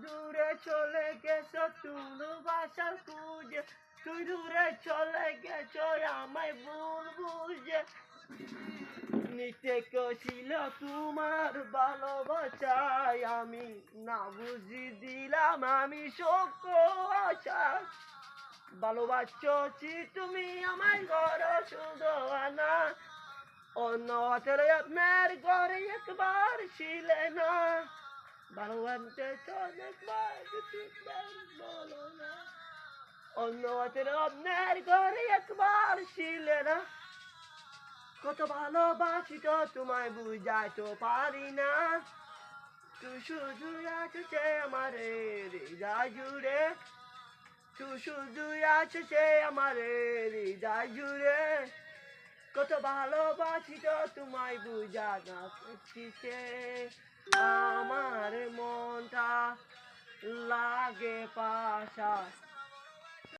দূরে চলে গেছো তুমি বাসার খুঁজে, তুই দূরে চলে গেছো আমায় ভুল বুঝে। নিতে কছিল তোমার ভালোবাসায় আমি না বুঝি দিলাম আমি শোক আশা। ভালোবাসছি তুমি আমায় ঘর শুধু আনা, অন্য হাতের আপনার ঘরে একবার ছিলে না। ভালোবাসতে অনেকবার বলো না, অন্য হাতের আপনার ঘরে একবার ছিলে না। কত ভালোবাসি তো তোমায় বুঝাইতে পারি না, তুই শুধু আছো সে আমার হৃদয় জুড়ে, তুই শুধু আছো সে আমার হৃদয় জুড়ে। কত ভালোবাসি তো তোমায় বুঝানো শিখে, আমার মনটা লাগে পাশা।